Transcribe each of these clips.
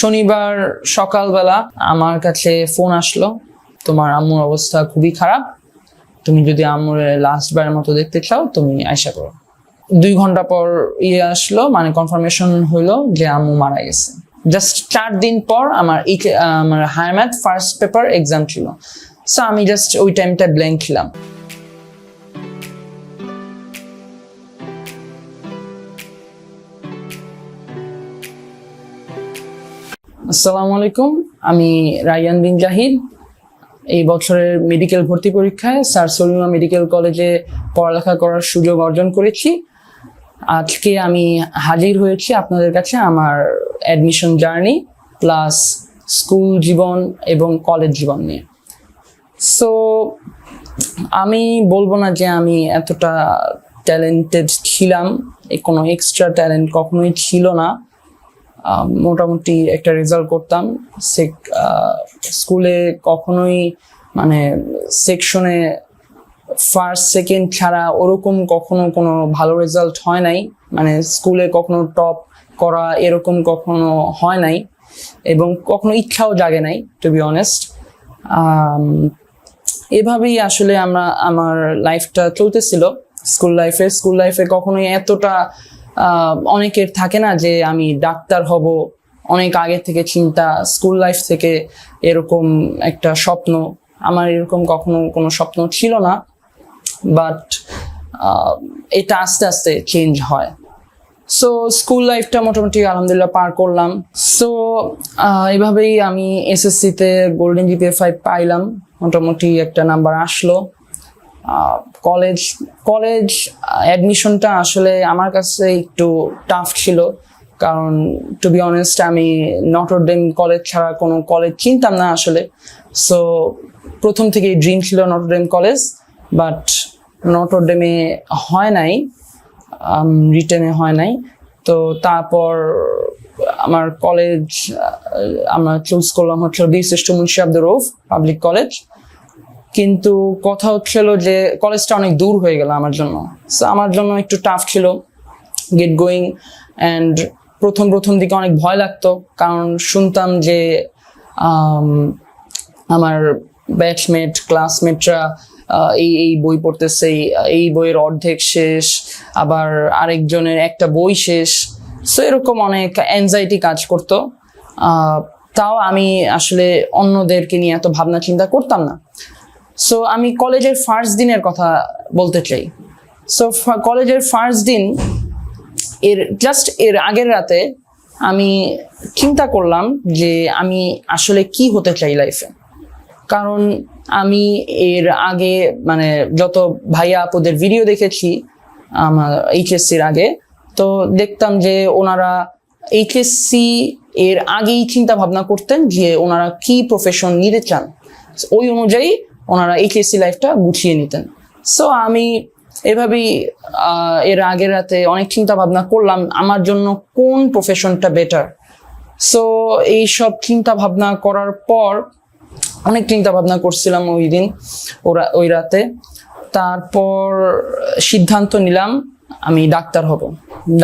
শনিবার সকালবেলা আমার কাছে ফোন আসলো, তোমার আম্মুর অবস্থা খুবই খারাপ, তুমি যদি আম্মুর লাস্ট বারের মতো দেখতে চাও তুমি আয়সা করো। 2 ঘন্টা পর আসলো, মানে কনফার্মেশন হইলো যে আম্মু মারা গেছে। জাস্ট 4 দিন পর আমার higher math first paper exam ছিল। সো আমি জাস্ট ওই টাইমটা ব্ল্যাঙ্ক ছিলাম। আসসালামু আলাইকুম, আমি রায়হান বিন জাহিদ। এই বছরের মেডিকেল ভর্তি পরীক্ষায় স্যার সলিমা মেডিকেল কলেজে পড়ালেখা করার সুযোগ অর্জন করেছি। আজকে আমি হাজির হয়েছি আপনাদের কাছে আমার অ্যাডমিশন জার্নি প্লাস স্কুল জীবন এবং কলেজ জীবন নিয়ে। সো আমি বলবো না যে আমি এতটা ট্যালেন্টেড ছিলাম, কোনো এক্সট্রা ট্যালেন্ট কখনোই ছিল না। মোটামুটি একটা রেজাল্ট করতাম। স্কুলে কখনোই মানে সেকশনে ফার্স্ট সেকেন্ড ছাড়া ওরকম কখনো কোনো ভালো রেজাল্ট হয় নাই, মানে স্কুলে কখনো টপ করা এরকম কখনো হয় নাই এবং কখনো ইচ্ছাও জাগে নাই, টু বি অনেস্ট। এভাবেই আসলে আমার লাইফটা চলতেছিল। স্কুল লাইফে কখনোই এতটা অনেকের থাকে না যে আমি ডাক্তার হব, অনেক আগে থেকে চিন্তা, স্কুল লাইফ থেকে এরকম একটা স্বপ্ন। আমার এরকম কখনো কোনো স্বপ্ন ছিল না, বাট এটা আস্তে আস্তে চেঞ্জ হয়। সো স্কুল লাইফটা মোটামুটি আলহামদুলিল্লাহ পার করলাম। সো এভাবেই আমি এসএসসিতে গোল্ডেন জিপিএ 5 পাইলাম, মোটামুটি একটা নাম্বার আসলো। কলেজ অ্যাডমিশনটা আসলে আমার কাছে একটু টাফ ছিল, কারণ টু বি অনেস্ট আমি নটরডেম কলেজ ছাড়া কোনো কলেজ চিনতাম না আসলে। সো প্রথম থেকেই ড্রিম ছিল নটরডেম কলেজ, বাট নটরডেমে হয় নাই, রিটেনে হয় নাই। তো তারপর আমার কলেজ আমরা চুজ করলাম হচ্ছে বীরশ্রেষ্ঠ মুন্সি আব্দুর রউফ পাবলিক কলেজ। কিন্তু কথা হচ্ছিল যে কলেজটা অনেক দূর হয়ে গেল আমার জন্য। সো আমার জন্য একটু টাফ ছিল গেট গোয়িং, অ্যান্ড প্রথম দিকে অনেক ভয় লাগতো, কারণ শুনতাম যে আমার ব্যাচমেট ক্লাসমেটরা এই বই পড়তেছে, এই বইয়ের অর্ধেক শেষ, আবার আরেকজনের একটা বই শেষ। সো এরকম অনেক অ্যাংজাইটি কাজ করতো। তাও আমি আসলে অন্যদেরকে নিয়ে এত ভাবনা চিন্তা করতাম না। সো আমি কলেজের ফার্স্ট দিনের কথা বলতে চাই। সো কলেজের ফার্স্ট দিন এর আগের রাতে আমি চিন্তা করলাম যে আমি আসলে কি হতে চাই লাইফে। কারণ আমি এর আগে মানে যত ভাইয়া আপুদের ভিডিও দেখেছি আমার এইচএসসির আগে, তো দেখতাম যে ওনারা এইচএসসি এর আগেই চিন্তা ভাবনা করতেন যে ওনারা কি প্রফেশন নিতে চান, ওই অনুযায়ী ওনারা এইচএসসি লাইফটা গুছিয়ে নিতেন। সো আমি এভাবেই এর আগের রাতে অনেক চিন্তা ভাবনা করলাম আমার জন্য কোন প্রফেশনটা বেটার। সো এইসব চিন্তা ভাবনা করার পর অনেক চিন্তা ভাবনা করছিলাম ওই রাতে। তারপর সিদ্ধান্ত নিলাম আমি ডাক্তার হব।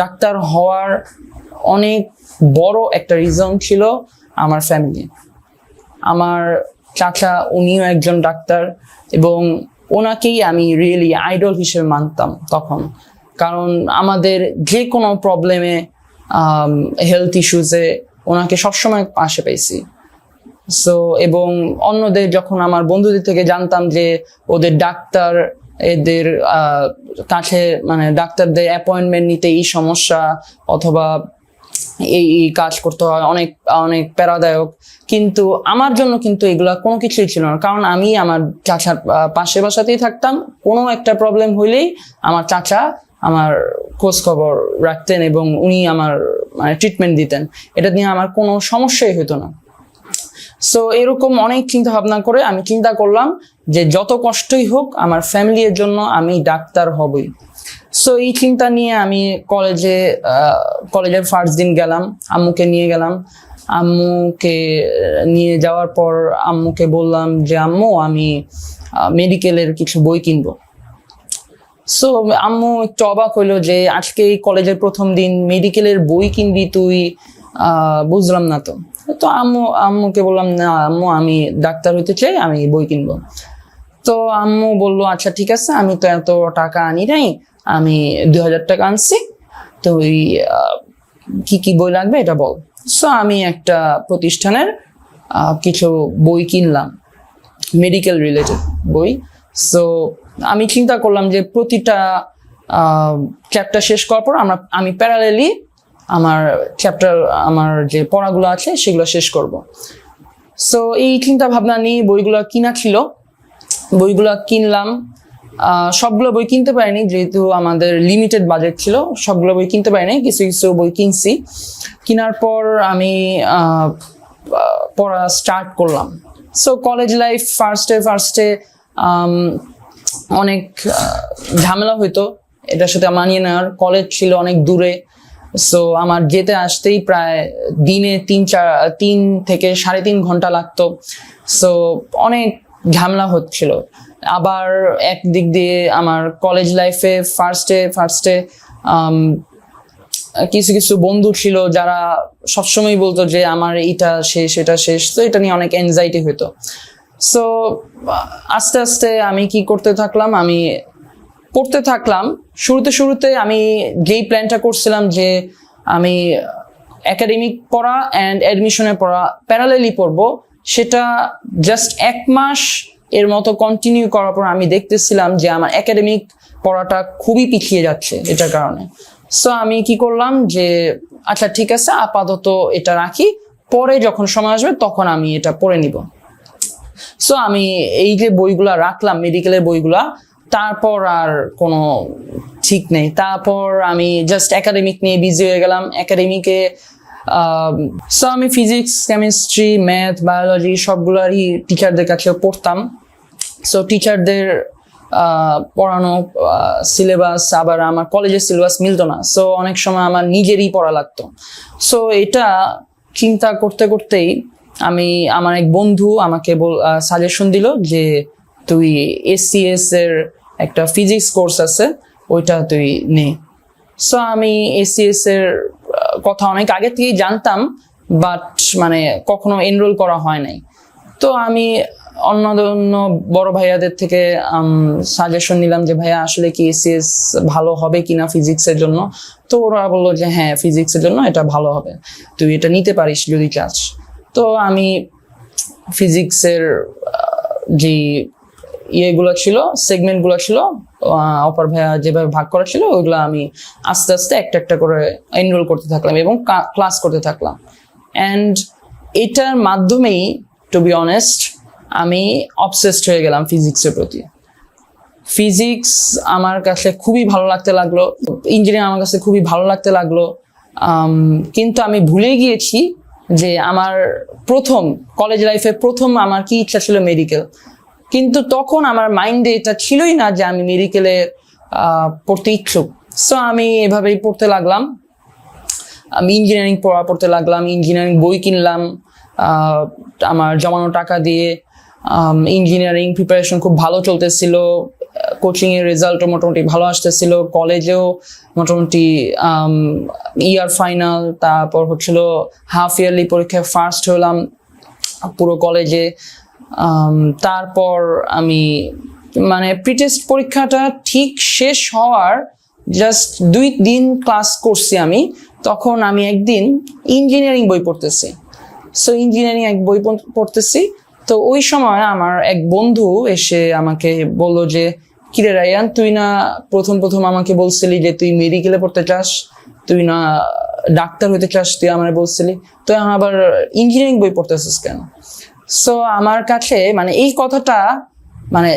ডাক্তার হওয়ার অনেক বড় একটা রিজন ছিল আমার ফ্যামিলি। আমার চাচা উনিও একজন ডাক্তার এবং ওনাকেই আমি রিয়েলি আইডল হিসেবে মানতাম তখন, কারণ আমাদের যে কোনো প্রবলেমে হেলথ ইস্যুসে ওনাকে সবসময় পাশে পাইছি। সো এবং অন্যদের যখন আমার বন্ধুদের থেকে জানতাম যে ওদের ডাক্তার এদের কাছে মানে ডাক্তারদের অ্যাপয়েন্টমেন্ট নিতে এই সমস্যা অথবা এই কাজ করতে হয়, অনেক অনেক প্যারাদায়ক, কিন্তু আমার জন্য কিন্তু এগুলা কোনো কিছুই ছিল না। কারণ আমি আমার চাচার পাশের বাসাতেই থাকতাম, কোনো একটা প্রবলেম হইলেই আমার চাচা আমার খোঁজ খবর রাখতেন এবং উনি আমার মানে ট্রিটমেন্ট দিতেন, এটা নিয়ে আমার কোনো সমস্যাই হতো না। সো এরকম অনেক চিন্তা ভাবনা করে আমি চিন্তা করলাম যে যত কষ্টই হোক আমার ফ্যামিলির জন্য আমি ডাক্তার হবই। সো এই চিন্তা নিয়ে আমি কলেজের ফার্স্ট দিন গেলাম, আম্মুকে নিয়ে গেলাম। আম্মুকে নিয়ে যাওয়ার পর আম্মুকে বললাম যে আম্মু আমি মেডিকেলের কিছু বই কিনবো। সো আম্মু একটু অবাক হইলো যে আজকে কলেজের প্রথম দিন মেডিকেলের বই কিনবি তুই, বুঝলাম না। তো তো আম্মুকে বললাম, না আম্মু আমি ডাক্তার হইতে চাই, আমি বই কিনবো। তো আম্মু বললো আচ্ছা ঠিক আছে, আমি তো এত টাকা আনি নাই, আমি 2000 টাকা আনছি, তো ওই কি কি বই লাগবে এটা বল। সো আমি একটা প্রতিষ্ঠানের কিছু বই কিনলাম, মেডিকেল রিলেটেড বই। সো আমি চিন্তা করলাম যে প্রতিটা চ্যাপ্টার শেষ করার পর আমি প্যারালেলি আমার চ্যাপ্টার, আমার যে পড়াগুলো আছে সেগুলো শেষ করব। সো এই চিন্তা ভাবনা নিয়ে বইগুলো কিনা ছিল, বইগুলো কিনলাম। সবগুলো বই কিনতে পারিনি, যেহেতু আমাদের লিমিটেড বাজেট ছিল, সবগুলো বই কিনতে পারিনি, কিছু কিছু বই কিনছি। কেনার পর আমি পড়া স্টার্ট করলাম। সো কলেজ লাইফ ফার্স্টে অনেক ঝামেলা হইতো এটার সাথে মানিয়ে নেওয়ার। কলেজ ছিল অনেক দূরে, সো আমার যেতে আসতেই প্রায় দিনে 3 থেকে 3.5 ঘন্টা লাগতো। সো অনেক ঝামেলা হচ্ছিল। আবার একদিক দিয়ে আমার কলেজ লাইফে ফার্স্টে কিছু কিছু বন্ধু ছিল যারা সবসময় বলতো যে আমার এটা শেষ, তো এটা নিয়ে অনেক অ্যাংজাইটি হতো। সো আস্তে আস্তে আমি কি করতে থাকলাম, আমি পড়তে থাকলাম। শুরুতে আমি যেই প্ল্যানটা করছিলাম যে আমি একাডেমিক পড়া অ্যান্ড অ্যাডমিশনের পড়া প্যারালেলি পড়বো, সেটা জাস্ট 1 মাস এর মতো কন্টিনিউ করার পর আমি দেখতেছিলাম যে আমার একাডেমিক পড়াটা খুবই পিছিয়ে যাচ্ছে এটার কারণে। সো আমি কি করলাম যে আচ্ছা ঠিক আছে, আপাতত এটা রাখি, পরে যখন সময় আসবে তখন আমি এটা পড়ে নিব। সো আমি এই যে বইগুলা রাখলাম, মেডিকেলের বইগুলা, তারপর আর কোনো ঠিক নেই। তারপর আমি জাস্ট একাডেমিক নিয়ে বিজি হয়ে গেলাম। একাডেমিকে সো আমি ফিজিক্স, কেমিস্ট্রি, ম্যাথ, বায়োলজি সবগুলারই টিচারদের কাছে পড়তাম। সো টিচারদের পড়ানো সিলেবাস আবার আমার কলেজের সিলেবাস মিলতো না, সো অনেক সময় আমার নিজেরই পড়া লাগতো। সো এটা চিন্তা করতে করতেই আমার এক বন্ধু আমাকে সাজেশন দিল যে তুই এসসিএস এর একটা ফিজিক্স কোর্স আছে, ওইটা তুই নে। সো আমি এসসিএস এর কথা অনেক আগে থেকেই জানতাম, বাট মানে কখনো এনরোল করা হয় নাই। তো আমি অন্য বড় ভাইয়াদের থেকে সাজেশন নিলাম যে ভাইয়া আসলে কি এসসিএস ভালো হবে কিনা ফিজিক্সের জন্য। তো ওরা বললো যে হ্যাঁ, ফিজিক্সের জন্য এটা ভালো হবে, তুই এটা নিতে পারিস যদি চাস। তো আমি ফিজিক্সের যে ইয়েগুলো ছিল, সেগমেন্টগুলো ছিল, অপর ভাইয়া যেভাবে ভাগ করা ছিল, ওইগুলো আমি আস্তে আস্তে একটা করে এনরোল করতে থাকলাম এবং ক্লাস করতে থাকলাম। অ্যান্ড এটার মাধ্যমেই টু বি অনেস্ট আমি অবসেসড হয়ে গেলাম ফিজিক্সের প্রতি। ফিজিক্স আমার কাছে খুবই ভালো লাগতে লাগলো, ইঞ্জিনিয়ারিং আমার কাছে খুবই ভালো লাগতে লাগলো। কিন্তু আমি ভুলে গিয়েছি যে আমার প্রথম কলেজ লাইফে আমার কি ইচ্ছা ছিল মেডিকেল, কিন্তু তখন আমার মাইন্ডে এটা ছিলই না যে আমি মেডিকেলে পড়তে ইচ্ছুক। সো আমি এভাবেই পড়তে লাগলাম, আমি ইঞ্জিনিয়ারিং পড়তে লাগলাম, ইঞ্জিনিয়ারিং বই কিনলাম আমার জমানো টাকা দিয়ে। ইঞ্জিনিয়ারিং প্রিপারেশন খুব ভালো চলতেছিল, কোচিং এর রেজাল্টও মোটামুটি ভালো আসতেছিল, কলেজেও মোটামুটি ইয়ার ফাইনাল, তারপর হচ্ছিল হাফ ইয়ারলি পরীক্ষায় ফার্স্ট হলাম পুরো কলেজে। তারপর আমি মানে প্রিটেস্ট পরীক্ষাটা ঠিক শেষ হওয়ার জাস্ট 2 দিন ক্লাস করছি আমি, তখন আমি একদিন ইঞ্জিনিয়ারিং বই পড়তেছি। সো ইঞ্জিনিয়ারিং এক বই পড়তেছি, তো ওই সময় আমার এক বন্ধু এসে আমাকে বললো যে কিরে রায়ান, তুই না প্রথম আমাকে বলছিলি যে তুই মেডিকেলে পড়তে চাস, তুই না ডাক্তার হইতে চাস, তুই আমার বলছিলি, তো এখন আবার ইঞ্জিনিয়ারিং বই পড়তেছিস কেন? সো আমার কাছে মানে এই কথাটা মানে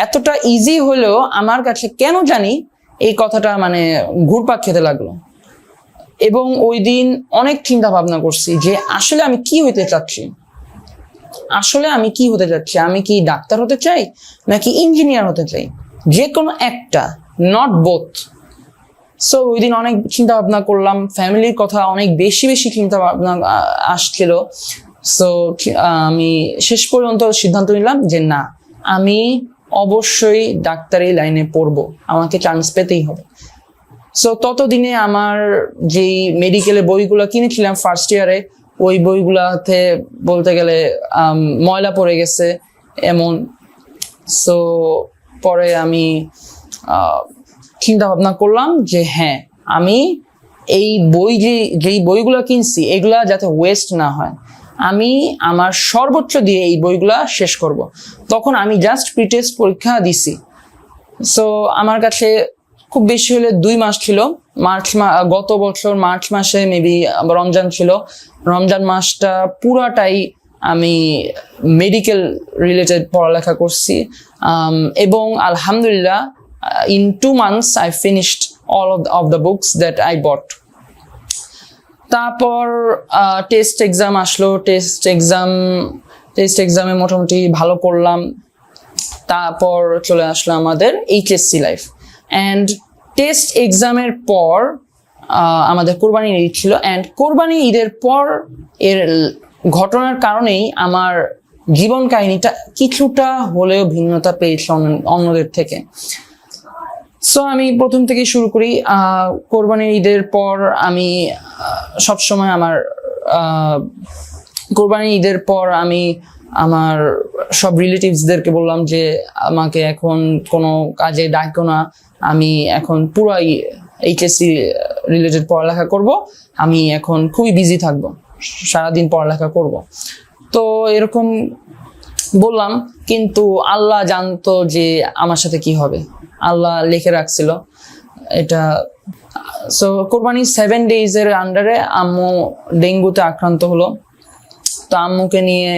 এতটা ইজি হলেও আমার কাছে কেন জানি এই কথাটা মানে ঘুরপাক খেতে লাগলো। এবং ওই দিন অনেক চিন্তা ভাবনা করছি যে আসলে আমি কি হতে চাচ্ছি, আমি কি ডাক্তার হতে চাই নাকি ইঞ্জিনিয়ার হতে চাই, যে কোনো একটা, নট বোথ। সো ওই দিন অনেক চিন্তা ভাবনা করলাম, ফ্যামিলির কথা অনেক বেশি চিন্তা ভাবনা আসছিল। সো আমি শেষ পর্যন্ত সিদ্ধান্ত নিলাম যে না, আমি অবশ্যই ডাক্তারি লাইনে পড়বো, আমাকে চান্স পেতেই হবে। সো ততদিনে আমার যেই মেডিকেলের বইগুলো কিনেছিলাম ফার্স্ট ইয়ারে, ওই বইগুলাতে বলতে গেলে ময়লা পড়ে গেছে এমন। সো পরে আমি চিন্তা ভাবনা করলাম যে হ্যাঁ, আমি এই বই যেই বইগুলো কিনছি এগুলা যাতে ওয়েস্ট না হয়, আমি আমার সর্বোচ্চ দিয়ে এই বইগুলা শেষ করব। তখন আমি জাস্ট প্রিটেস্ট পরীক্ষা দিছি। সো আমার কাছে খুব বেশি হলে 2 মাস ছিল। গত বছর মার্চ মাসে মেবি রমজান ছিল, রমজান মাসটা পুরাটাই আমি মেডিকেল রিলেটেড পড়ালেখা করছি, এবং আলহামদুলিল্লাহ in 2 months I finished all of the books that I bought. তারপর টেস্ট এক্সাম আসলো, টেস্ট এক্সামে মোটামুটি ভালো করলাম। তারপর চলে আসলো আমাদের এইচএসসি লাইফ। অ্যান্ড টেস্ট এক্সামের পর আমাদের কোরবানির ঈদ ছিল, অ্যান্ড কোরবানি ঈদের পর এর ঘটনার কারণেই আমার জীবন কাহিনীটা কিছুটা হলেও ভিন্নতা পেয়েছে অন্যদের থেকে। সো আমি প্রথম থেকে শুরু করি। কোরবানির ঈদের পর আমি সবসময় কোরবানির ঈদের পর আমি আমার সব রিলেটিভসদেরকে বললাম যে আমাকে এখন কোনো কাজে ডাকো না, আমি এখন পুরাই এইচএসসি রিলেটেড পড়ালেখা করব, আমি এখন খুবই বিজি থাকবো, সারাদিন পড়ালেখা করব। তো এরকম বললাম, কিন্তু আল্লাহ জানতো যে আমার সাথে কি হবে, আল্লাহ লিখে রাখছিল এটা। সো কোরবানি 7 ডেজের আন্ডারে আম্মু ডেঙ্গুতে আক্রান্ত হলো। তো আম্মুকে নিয়ে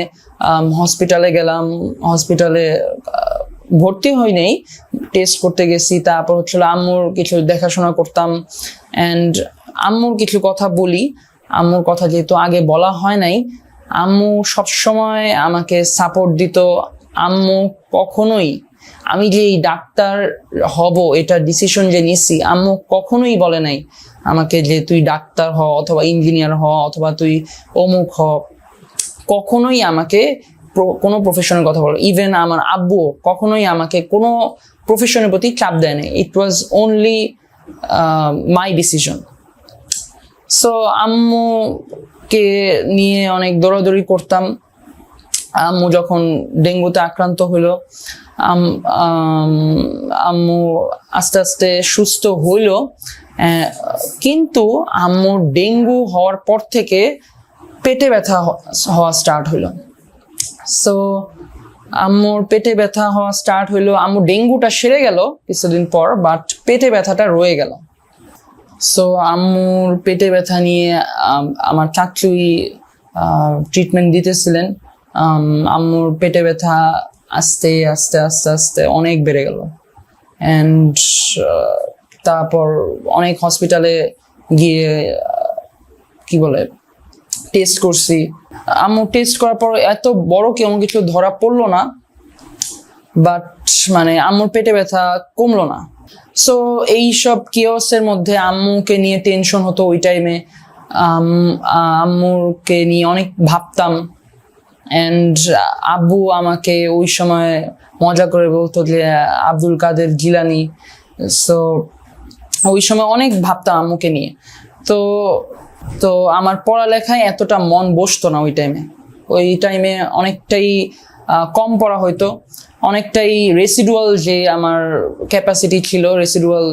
হসপিটালে গেলাম, হসপিটালে ভর্তি হই নেই, টেস্ট করতে গেছি। তারপর হচ্ছিল আম্মুর কিছু দেখাশোনা করতাম। অ্যান্ড আম্মুর কিছু কথা বলি, আম্মুর কথা যেহেতু আগে বলা হয় নাই, আম্মু সবসময় আমাকে সাপোর্ট দিত। আম্মু কখনোই, আমি যে এই ডাক্তার হব এটা ডিসিশন যে নিছি, আম্মু কখনোই বলে নাই আমাকে যে তুই ডাক্তার হ অথবা ইঞ্জিনিয়ার হ অথবা তুই অমুক হ। কখনোই আমাকে কোনো প্রফেশনের কথা বলো। ইভেন আমার আব্বু কখনোই আমাকে কোনো প্রফেশনের প্রতি চাপ দেয় না। It was only my decision. So আম্মুকে নিয়ে অনেক দৌড়াদৌড়ি করতাম। আম্মু যখন ডেঙ্গুতে আক্রান্ত হলো, আম্মু আস্তে আস্তে সুস্থ হইল, কিন্তু আম্মুর ডেঙ্গু হওয়ার পর থেকে পেটে ব্যথা হওয়া স্টার্ট হইলো। সো আম্মুর পেটে ব্যথা হওয়া স্টার্ট হইলো। আম্মু ডেঙ্গুটা সেরে গেল কিছুদিন পর, বাট পেটে ব্যথাটা রয়ে গেল। সো আম্মুর পেটে ব্যথা নিয়ে আমার চাচুই ট্রিটমেন্ট দিতেছিলেন। আম্মুর পেটে ব্যথা আস্তে আস্তে আস্তে আস্তে অনেক বেড়ে গেল। অ্যান্ড তারপর অনেক হসপিটালে গিয়ে কি বলে টেস্ট করছি। আম্মু টেস্ট করার পর এত বড় কেমন কিছু ধরা পড়লো না, বাট মানে আম্মুর পেটে ব্যথা কমলো না। সো এইসব কিওসের মধ্যে আম্মুকে নিয়ে টেনশন হতো ওই টাইমে। আম্মুকে নিয়ে অনেক ভাবতাম। অ্যান্ড আব্বু আমাকে ওই সময় মজা করে বলতো যে আব্দুল কাদের জিলানি। সো ওই সময় অনেক ভাবতাম আম্মুকে নিয়ে। তো আমার পড়ালেখায় এতটা মন বসতো না ওই টাইমে অনেকটাই কম পড়া হইতো, অনেকটাই রেসিডুয়াল যে আমার ক্যাপাসিটি ছিল, রেসিডুয়াল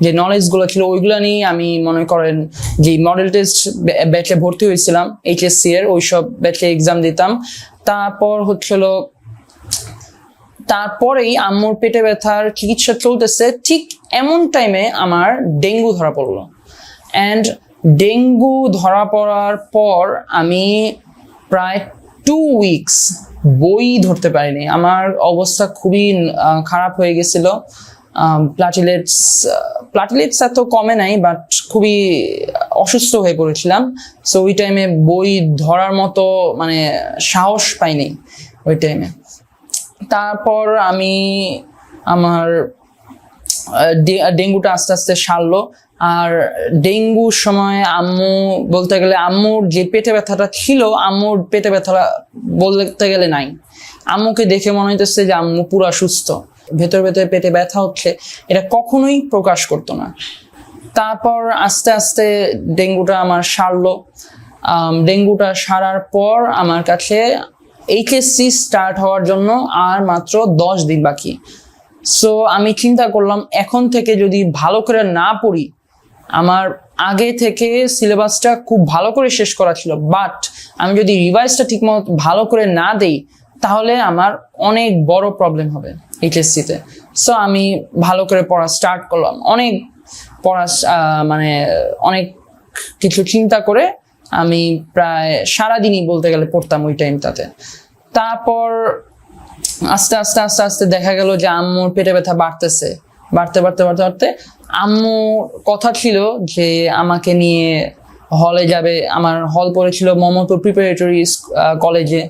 যে নলেজগুলো ছিল ওইগুলো নিয়ে আমি মনে করেন যে মডেল টেস্ট ব্যাচে ভর্তি হয়েছিলাম এইচএসসি এর, ওইসব ব্যাচে এক্সাম দিতাম। তারপর হচ্ছিল তারপরেই আম্মুর পেটে ব্যথার চিকিৎসা চলতেছে, ঠিক এমন টাইমে আমার ডেঙ্গু ধরা পড়লো। অ্যান্ড ডেঙ্গু ধরা পড়ার পর আমি প্রায় 2 উইকস বই ধরতে পারিনি। আমার অবস্থা খুবই খারাপ হয়ে গেছিল। প্লাটিলেটস এত কমে নাই, বাট খুবই অসুস্থ হয়ে পড়েছিলাম। সো ওই টাইমে বই ধরার মতো মানে সাহস পাইনি ওই টাইমে। তারপর আমার ডেঙ্গুটা আস্তে আস্তে সারলো। আর ডেঙ্গুর সময় আম্মু বলতে গেলে আম্মুর যে পেটে ব্যথাটা ছিল, আম্মুর পেটে ব্যথাটা বলতে গেলে নাই। আম্মুকে দেখে মনে হইতেছে যে আম্মু পুরা সুস্থ, ভেতরে ভেতরে পেটে ব্যথা হচ্ছে, এটা কখনোই প্রকাশ করতো না। তারপর আস্তে আস্তে ডেঙ্গুটা আমার সারলো। ডেঙ্গুটা সারার পর আমার কাছে এইচএসসি স্টার্ট হওয়ার জন্য আর মাত্র 10 দিন বাকি। সো আমি চিন্তা করলাম এখন থেকে যদি ভালো করে না পড়ি, আমার আগে থেকে সিলেবাসটা খুব ভালো করে শেষ করা ছিল, বাট আমি যদি রিভাইজটা ঠিকমতো ভালো করে না দেই তাহলে আমার অনেক বড় প্রবলেম হবে এইচএসসিতে। সো আমি ভালো করে পড়া স্টার্ট করলাম, অনেক পড়া মানে অনেক কিছু চিন্তা করে আমি প্রায় সারাদিনই বলতে গেলে পড়তাম ওই টাইমটাতে। তারপর আস্তে আস্তে আস্তে আস্তে দেখা গেল যে আম্মুর পেটে ব্যথা বাড়তেছে, বাড়তে বাড়তে বাড়তে বাড়তে আম্মু কথা ছিল যে আমাকে নিয়ে হলে যাবে। আমার হল পড়েছিল মোহাম্মদপুর প্রিপারেটরি কলেজে।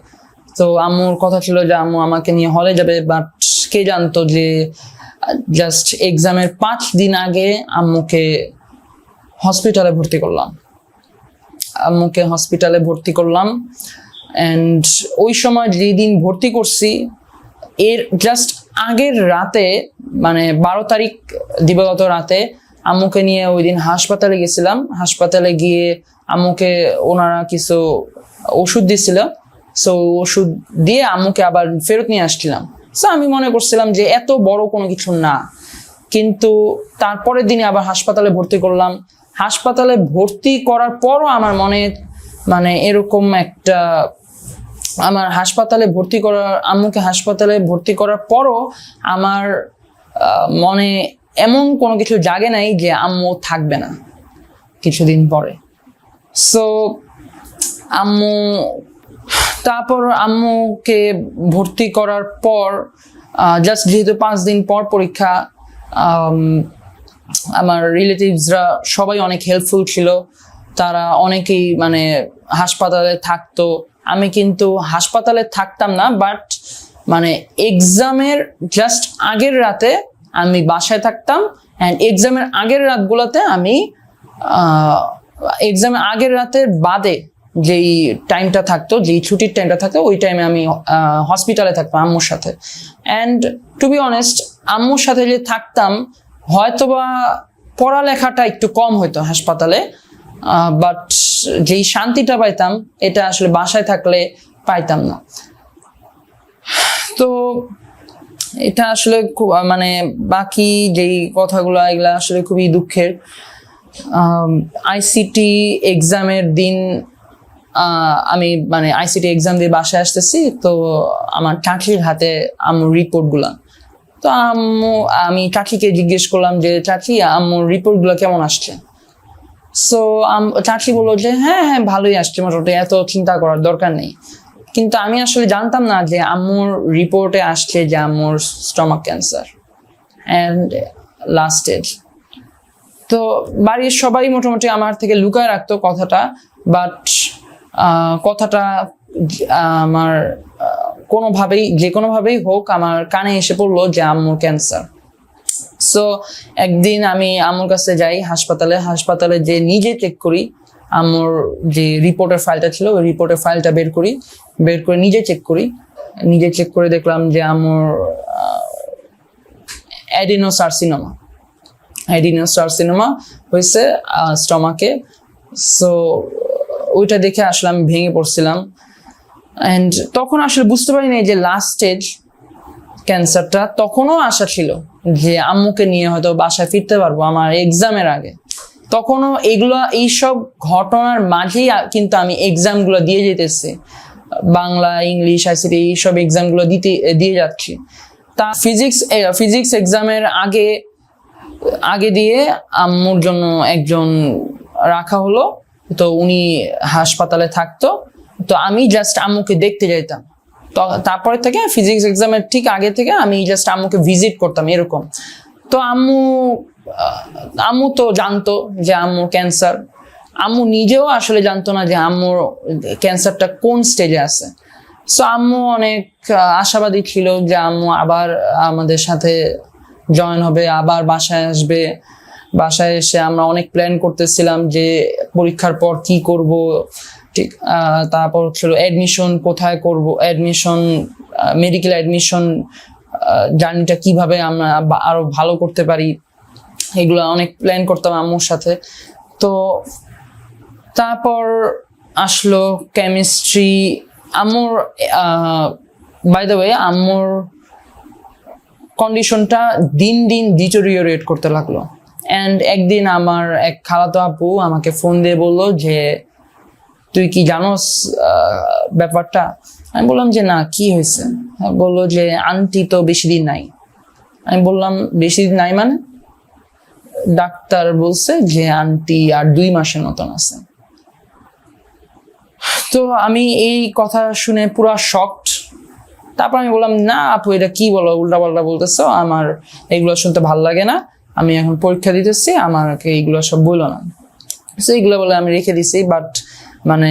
তো আম্মুর কথা ছিল যে আম্মু আমাকে নিয়ে হলে যাবে, বাট কে জানতো যে জাস্ট এক্সামের 5 দিন আগে আম্মুকে হসপিটালে ভর্তি করলাম। অ্যান্ড ওই সময় যেদিন ভর্তি করছি এর জাস্ট আগের রাতে, মানে 12 তারিখ দিবাগত রাতে আম্মুকে নিয়ে ওই দিন হাসপাতালে গেছিলাম। হাসপাতালে গিয়ে আম্মুকে ওনারা কিছু ওষুধ দিছিল। সো ওষুধ দিয়ে আম্মুকে আবার ফেরত নিয়ে আসছিলাম। সো আমি মনে করছিলাম যে এত বড় কোনো কিছু না, কিন্তু তারপরের দিনে আবার হাসপাতালে ভর্তি করলাম। হাসপাতালে ভর্তি করার পরও আমার মনে মানে এরকম একটা, আমার আম্মুকে হাসপাতালে ভর্তি করার পরও আমার মনে এমন কোনো কিছু জাগে নাই যে আম্মু থাকবে না কিছুদিন পরে। সো তারপর আম্মুকে ভর্তি করার পর জাস্ট যেহেতু 5 দিন পর পরীক্ষা, আমার রিলেটিভসরা সবাই অনেক হেল্পফুল ছিল। তারা অনেকেই মানে হাসপাতালে থাকতো। আমি কিন্তু হাসপাতালে থাকতাম না, বাট মানে এক্সামের জাস্ট আগের রাতে আমি বাসায় থাকতাম। অ্যান্ড এক্সামের আগের রাতগুলোতে আমি এক্সামের আগের রাতের বাদে যেই টাইমটা থাকতো, যেই ছুটির টাইমটা থাকতো, ওই টাইমে আমি হসপিটালে থাকতাম আম্মুর সাথে। অ্যান্ড টু বি অনেস্ট, আম্মুর সাথে যে থাকতাম হয়তোবা পড়ালেখাটা একটু কম হইতো হাসপাতালে, বাট যেই শান্তিটা পাইতাম এটা আসলে বাসায় থাকলে পাইতাম না। তো এটা আসলে খুব মানে বাকি যেই কথাগুলো এগুলা আসলে খুবই দুঃখের। আইসিটি এক্সামের দিন আমি মানে আইসিটি এক্সাম দিয়ে বাসায় আসতেছি, তো আমার চাচির হাতে আম্মুর রিপোর্টগুলা। তো আমি চাচিকে জিজ্ঞেস করলাম যে চাচি আম্মুর রিপোর্টগুলো কেমন আসছে। সো চাচি বললো যে হ্যাঁ হ্যাঁ ভালোই আসছে, মোটামুটি এত চিন্তা করার দরকার নেই। কিন্তু আমি আসলে জানতাম না যে আম্মুর রিপোর্টে আসছে যে আম্মুর stomach cancer and last stage. তো বাড়ির সবাই মোটামুটি আমার থেকে লুকায় রাখতো কথাটা, বাট কথাটা আমার কোনোভাবেই হোক আমার কানে এসে পড়লো যে আম্মুর ক্যান্সার। সো একদিন আমি আম্মুর কাছে যাই হাসপাতালে যে নিজে চেক করি, আম্মুর যে রিপোর্টের ফাইলটা ছিল ওই রিপোর্টের ফাইলটা বের করে নিজে চেক করে দেখলাম যে আম্মুর অ্যাডিনোসার্সিনোমা হয়েছে স্টমাকে। সো ওইটা দেখে আসলে আমি ভেঙে পড়ছিলাম। অ্যান্ড তখন আসলে বুঝতে পারি নাই যে লাস্ট স্টেজ ক্যান্সারটা তখনও আশা ছিল যে আম্মুকে নিয়ে হয়তো বাসায় ফিরতে পারবো আমার এক্সামের আগে। তখনও এইসব ঘটনার মাঝেই কিন্তু আমি এক্সামগুলো দিয়ে যেতেছি, বাংলা, ইংলিশ, আইসিটি এইসব এক্সামগুলো দিয়ে যাচ্ছি। তা ফিজিক্স এক্সামের আগে দিয়ে আম্মুর জন্য একজন রাখা হলো। তো উনি হাসপাতালে থাকতো, তো আমি জাস্ট আম্মুকে দেখতে যাইতাম। তারপরে থেকে ফিজিক্স এক্সামের ঠিক আগে থেকে আমি জাস্ট আম্মুকে ভিজিট করতাম এরকম। তো আম্মু তো জানতো যে আম্মুর ক্যান্সার, আম্মু নিজেও আসলে জানতো না যে আম্মুর ক্যান্সারটা কোন স্টেজে আছে। সো আম্মু অনেক আশাবাদী ছিল যে আম্মু আবার আমাদের সাথে জয়েন হবে, আবার বাসায় আসবে। বাসায় এসে আমরা অনেক প্ল্যান করতেছিলাম যে পরীক্ষার পর কি করব, ঠিক তারপর ছিল অ্যাডমিশন কোথায় করব, মেডিকেল অ্যাডমিশন জার্নিটা কিভাবে আমরা আরো ভালো করতে পারি, এগুলো অনেক প্ল্যান করতাম আম্মুর সাথে। তো তারপর আসলো কেমিস্ট্রি। আম্মুর বাই দ্য ওয়ে আম্মুর কন্ডিশনটা দিন দিন ডিটোরিওরেট করতে লাগলো। অ্যান্ড একদিন আমার এক খালাতো আপু আমাকে ফোন দিয়ে বললো যে তুই কি জানোস ব্যাপারটা? আমি বললাম যে না, কি হয়েছে? বললো যে আন্টি তো বেশি দিন নাই। আমি বললাম বেশি দিন নাই মানে? ডাক্তার বলছে যে আন্টি আর 2 মাসের মতন আছে। তো আমি এই কথা শুনে পুরা শকড। তারপর আমি বললাম না আপু, এটা কি বলো, উল্টাপাল্টা বলতেছো, আমার এগুলো শুনতে ভালো লাগে না, আমি এখন পরীক্ষা দিতেছি, আমাকে এইগুলো সব বললো না। তো এইগুলো বলে আমি রেখে দিছি। বাট মানে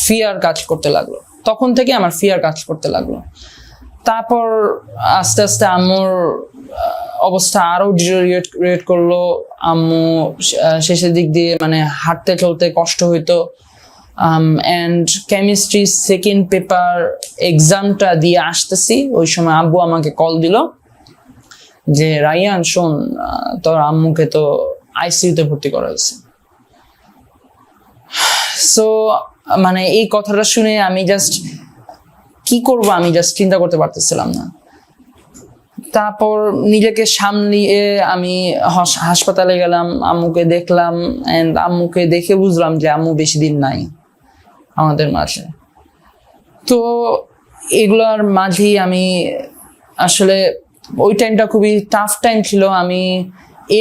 ফিয়ার কাজ করতে লাগলো, তখন থেকে আমার ফিয়ার কাজ করতে লাগলো। তারপর আস্তে আস্তে আম্মুর অবস্থা আরো ডিটোরিয়েট করলো। আম্মু শেষের দিক দিয়ে মানে হাঁটতে চলতে কষ্ট হইতো। অ্যান্ড কেমিস্ট্রি সেকেন্ড পেপার এক্সামটা দিয়ে আসতেছি, ওই সময় আব্বু আমাকে কল দিল যে রাইয়ান শোন, তোর আম্মুকে তো আইসিইউতে ভর্তি করা হয়েছে। সো মানে এই কথাটা শুনে আমি জাস্ট কি করব, আমি জাস্ট চিন্তা করতে পারতেছিলাম না। তারপর নিজেকে সামলিয়ে আমি হাসপাতালে গেলাম, আম্মুকে দেখলাম। এন্ড আম্মুকে দেখে বুঝলাম যে আম্মু বেশি দিন নাই আমাদের মাঝে। তো এগুলোর মাঝেই আমি আসলে ওই টাইমটা খুবই টাফ টাইম ছিল। আমি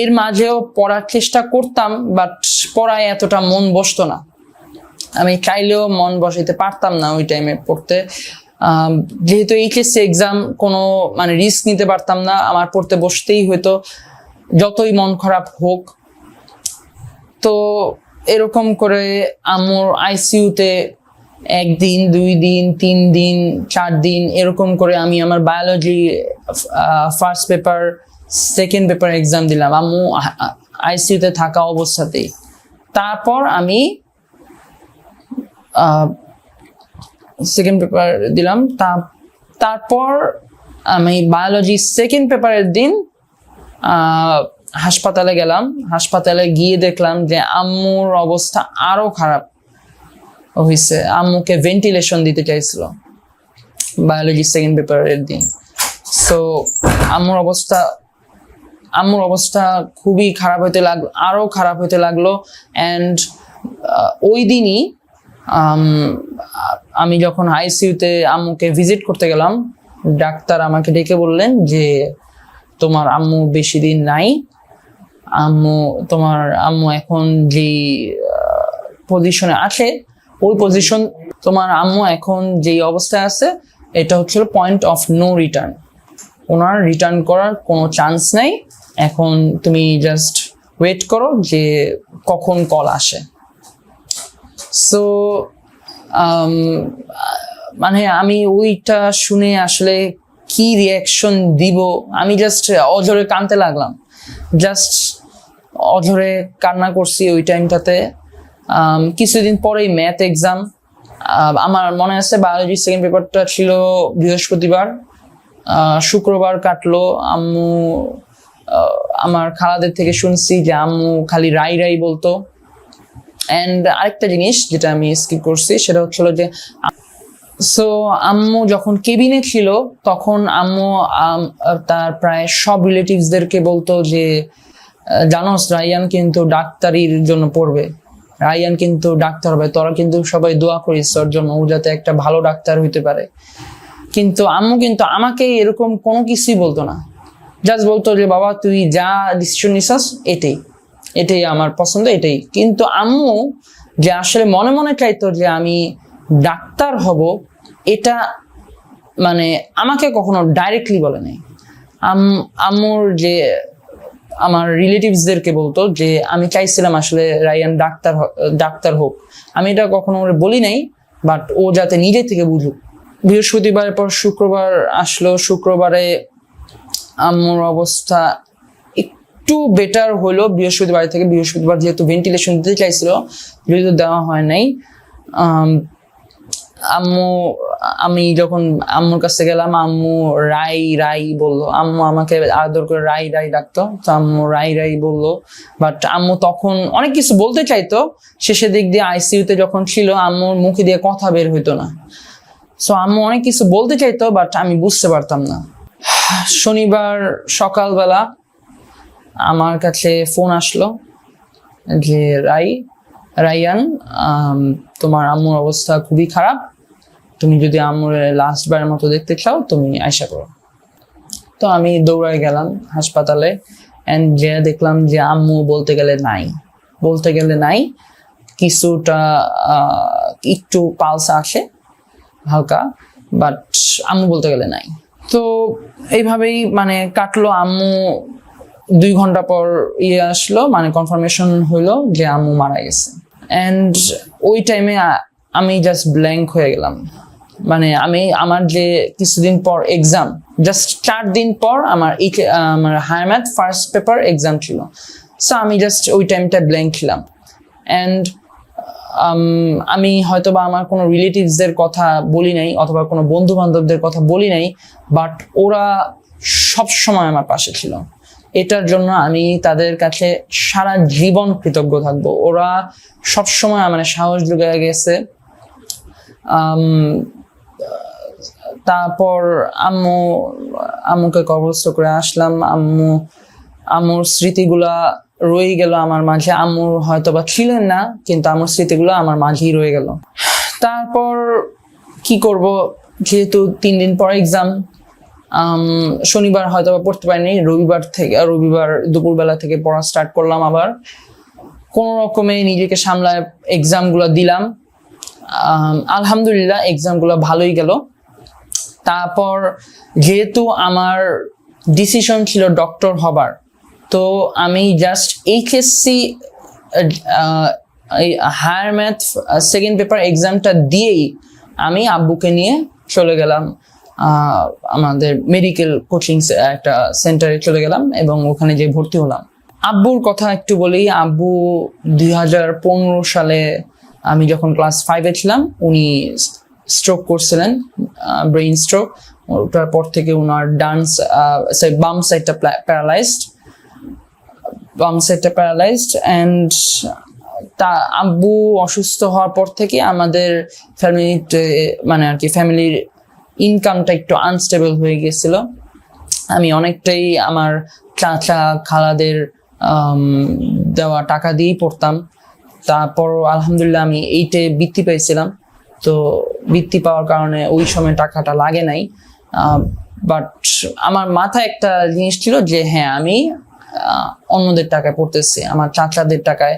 এর মাঝেও পড়ার চেষ্টা করতাম, বাট পড়ায় এতটা মন বসতো না। আমি চাইলেও মন বসাইতে পারতাম না ওই টাইমে পড়তে। যেহেতু এইচএসসি এক্সাম, কোনো মানে রিস্ক নিতে পারতাম না, আমার পড়তে বসতেই হতো যতই মন খারাপ হোক। তো এরকম করে আম্মুর আইসিইউতে 1 দিন 2 দিন 3 দিন 4 দিন এরকম করে আমি আমার biology first paper second paper exam দিলাম আম্মু আইসিইউতে থাকা অবস্থাতেই। তারপর আমি সেকেন্ড পেপার দিলাম। তারপর আমি বায়োলজি সেকেন্ড পেপারের দিন হাসপাতালে গেলাম। হাসপাতালে গিয়ে দেখলাম যে আম্মুর অবস্থা আরো খারাপ হয়েছে। আম্মুকে ভেন্টিলেশন দিতে চাইছিল বায়োলজি সেকেন্ড পেপারের দিন। সো আম্মুর অবস্থা খুবই খারাপ হইতে লাগলো, আরো খারাপ হইতে লাগলো। অ্যান্ড ওই দিনই আমি যখন আইসিইউতে আম্মুকে ভিজিট করতে গেলাম, ডাক্তার আমাকে ডেকে বললেন যে তোমার আম্মু বেশি দিন নাই, তোমার আম্মু এখন যে পজিশনে আছে ওই পজিশন, তোমার আম্মু এখন যে অবস্থায় আছে এটা হচ্ছে পয়েন্ট অফ নো রিটার্ন। ওনার রিটার্ন করার কোনো চান্স নাই। এখন তুমি জাস্ট ওয়েট করো যে কখন কল আসে। সো মানে আমি ওইটা শুনে আসলে কি রিয়াকশন দিব, আমি জাস্ট অঝরে কাঁদতে লাগলাম, জাস্ট অঝরে কান্না করছি ওই টাইমটাতে। কিছুদিন পরেই ম্যাথ এক্সাম। আমার মনে আছে বায়োলজি সেকেন্ড পেপারটা ছিল বৃহস্পতিবার। শুক্রবার কাটলো। আম্মু আমার খালাদের থেকে শুনছি যে আম্মু খালি রাই রাই বলতো। অ্যান্ড আরেকটা জিনিস যেটা আমি স্কিপ করছি সেটা হচ্ছিল যে সো আম্মু যখন কেবিনে ছিল তখন আম্মু তার প্রায় সব রিলেটিভসদেরকে বলতো যে জানোস রাইয়ান কিন্তু ডাক্তারির জন্য পড়বে, রাইয়ান কিন্তু ডাক্তার হবে, তোরা কিন্তু সবাই দোয়া করিস ওর জন্য, ও যাতে একটা ভালো ডাক্তার হইতে পারে। কিন্তু আম্মু কিন্তু আমাকে এরকম কোনো কিছুই বলতো না, জাস্ট বলতো যে বাবা তুই যা ডিসিশন নিছাস এটাই আমার পছন্দ, এটাই। কিন্তু আম্মু যে আসলে মনে মনে চাইতো যে আমি ডাক্তার হব, এটা মানে আমাকে কখনো ডাইরেক্টলি বলে নাই। আম্মুর যে আমার রিলেটিভসদেরকে বলতো যে আমি চাইছিলাম আসলে রাইয়ান ডাক্তার হোক, আমি এটা কখনো বলি নাই, বাট ও যাতে নিজে থেকে বুঝুক। বৃহস্পতিবারের পর শুক্রবার আসলো। শুক্রবারে আম্মুর অবস্থা একটু বেটার হলো বৃহস্পতিবার থেকে। বৃহস্পতিবার যেহেতু ভেন্টিলেশন দিতে চাইছিল, যেহেতু দেওয়া হয় নাই, আম্মু, আমি যখন আম্মুর কাছে গেলাম, আম্মু রাই রাই বললো। আম্মু আমাকে আদর করে রাই রাই ডাকতো, তো আম্মু রাই রাই বললো। বাট আম্মু তখন অনেক কিছু বলতে চাইতো, শেষের দিক দিয়ে আইসিইউতে যখন ছিল আম্মুর মুখে দিয়ে কথা বের হইতো না। সো আম্মু অনেক কিছু বলতে চাইতো, বাট আমি বুঝতে পারতাম না। শনিবার সকালবেলা আমার কাছে ফোন আসলো যে রাইয়ান, তোমার আম্মুর অবস্থা খুবই খারাপ, তুমি যদি আম্মুর লাস্ট বারের মতো দেখতে চাও তুমি আইসা করো। তো আমি দৌড়ায় গেলাম হাসপাতালে, এন্ড যে দেখলাম যে আম্মু বলতে গেলে নাই, কিছুটা একটু পালস আসে হালকা, বাট আম্মু বলতে গেলে নাই। তো এইভাবেই মানে কাটলো। আম্মু 2 ঘন্টা পর আসলো, মানে কনফার্মেশন হইলো যে আম্মু মারা গেছে। এন্ড ওই টাইমে আমি জাস্ট ব্ল্যাঙ্ক হয়ে গেলাম। মানে আমার যে কিছুদিন পর এক্সাম, জাস্ট 4 দিন পর আমার higher math first paper exam ছিল। সো আমি জাস্ট ওই টাইমটা ব্ল্যাঙ্ক ছিলাম। এন্ড আমি হয়তোবা আমার কোনো রিলেটিভসদের কথা বলি নাই, অথবা কোনো বন্ধু বান্ধবদের কথা বলি নাই, বাট ওরা সব সময় আমার পাশে ছিল। এটার জন্য আমি তাদের কাছে সারা জীবন কৃতজ্ঞ থাকবো। ওরা সবসময় আমার সাহস জুগিয়ে গেছে। তারপর আম্মুকে কবরস্থ করে আসলাম। আম্মুর স্মৃতিগুলা রয়ে গেল আমার মাঝে। আম্মুর হয়তোবা ছিলেন না, কিন্তু আম্মুর স্মৃতিগুলো আমার মাঝেই রয়ে গেল। তারপর কি করব, যেহেতু 3 দিন পর এক্সাম, শনিবার হয়তোবা পড়তে পারিনি, রবিবার দুপুরবেলা থেকে পড়া স্টার্ট করলাম। আবার কোনো রকমে নিজেকে সামলায় এক্সামগুলো দিলাম। আলহামদুলিল্লাহ এক্সামগুলো ভালোই গেল। তারপর যেহেতু আমার ডিসিশন ছিল ডক্টর হবার, তো আমি just HSC higher math second paper এক্সামটা দিয়েই আমি আব্বুকে নিয়ে চলে গেলাম আমাদের মেডিকেল কোচিং একটা সেন্টারে চলে গেলাম, এবং ওখানে যে ভর্তি হলাম। আব্বুর কথা একটু বলি। আব্বু 2015 সালে, আমি যখন ক্লাস 5-এ ছিলাম, উনি স্ট্রোক করছিলেন, ব্রেইন স্ট্রোক। ওটার পর থেকে ওনার বাম সাইডটা প্যারালাইজড। অ্যান্ড তা আব্বু অসুস্থ হওয়ার পর থেকে আমাদের ফ্যামিলিতে, মানে আর কি ফ্যামিলির ইনকামটা একটু আনস্টেবল হয়ে গেছিল। আমি অনেকটাই আমার চাচা খালাদের দেওয়া টাকা দিয়েই পড়তাম। তারপর আলহামদুলিল্লাহ আমি 8-এ বৃত্তি পেয়েছিলাম। তো বৃত্তি পাওয়ার কারণে ওই সময় টাকাটা লাগে নাই। বাট আমার মাথায় একটা জিনিস ছিল যে হ্যাঁ, আমি অন্যদের টাকায় পড়তেছি, আমার চাচাদের টাকায়,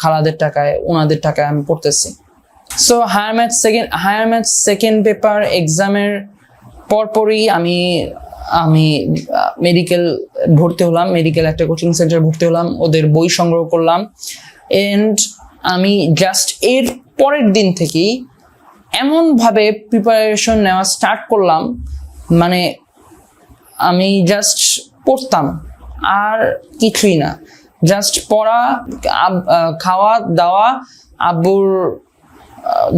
খালাদের টাকায়, ওনাদের টাকায় আমি পড়তেছি। So higher math second paper এক্সামের পরপরই আমি মেডিকেল ভর্তি হলাম, মেডিকেল একটা কোচিং সেন্টার ভর্তি হলাম, ওদের বই সংগ্রহ করলাম। এন্ড আমি জাস্ট এর পরের দিন থেকেই এমনভাবে প্রিপারেশন নেওয়া স্টার্ট করলাম, মানে আমি জাস্ট পড়তাম আর কিছুই না, জাস্ট পড়া, খাওয়া দাওয়া, আব্বুর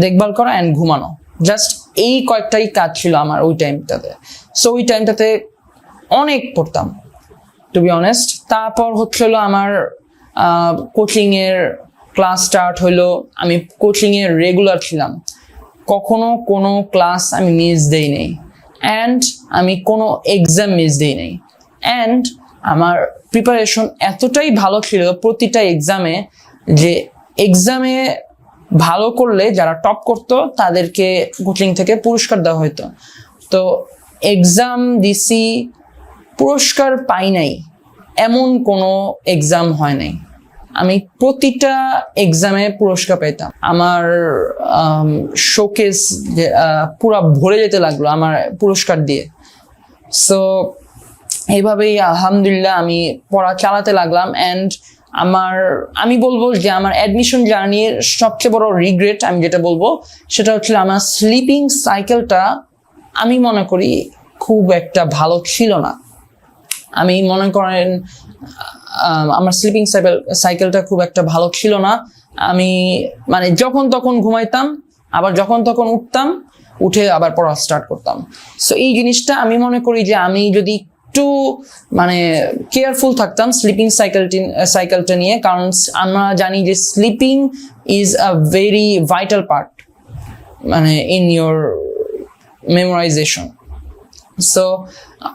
দেখভাল করা অ্যান্ড ঘুমানো। জাস্ট এই কয়েকটাই কাজ ছিল আমার ওই টাইমটাতে। সো ওই টাইমটাতে অনেক পড়তাম, টু বি অনেস্ট। তারপর হলো আমার কোচিং এর ক্লাস স্টার্ট হইলো। আমি কোচিং এর রেগুলার ছিলাম, কখনো কোনো ক্লাস আমি মিস দেই নাই, অ্যান্ড আমি কোনো এক্সাম মিস দেই নাই। অ্যান্ড আমার প্রিপারেশন এতটাই ভালো ছিল প্রতিটা এক্সামে, যে এক্সামে ভালো করলে যারা টপ করতো তাদেরকে কোচিং থেকে পুরস্কার দেওয়া হতো। তো এক্সাম দিছি, পুরস্কার পাই নাই এমন কোনো এক্সাম হয় নাই। আমি প্রতিটা এক্সামে পুরস্কার পেতাম। আমার শোকেস পুরা ভরে যেতে লাগলো আমার পুরস্কার দিয়ে। সো এইভাবেই আলহামদুলিল্লাহ আমি পড়া চালাতে লাগলাম। অ্যান্ড আমি বলবো যে আমার অ্যাডমিশন জার্নির সবচেয়ে বড় রিগ্রেট আমি যেটা বলবো সেটা হচ্ছে আমার স্লিপিং সাইকেলটা আমি মনে করি খুব একটা ভালো ছিল না। আমি মনে করেন আমার স্লিপিং সাইকেলটা খুব একটা ভালো ছিল না। আমি মানে যখন তখন ঘুমাইতাম, আবার যখন তখন উঠতাম, উঠে আবার পড়া স্টার্ট করতাম। সো এই জিনিসটা আমি মনে করি যে আমি যদি একটু মানে কেয়ারফুল থাকতাম স্লিপিং সাইকেলটা নিয়ে, কারণ আমরা জানি যে sleeping is a very vital part মানে ইন ইয়োর মেমোরাইজেশন। সো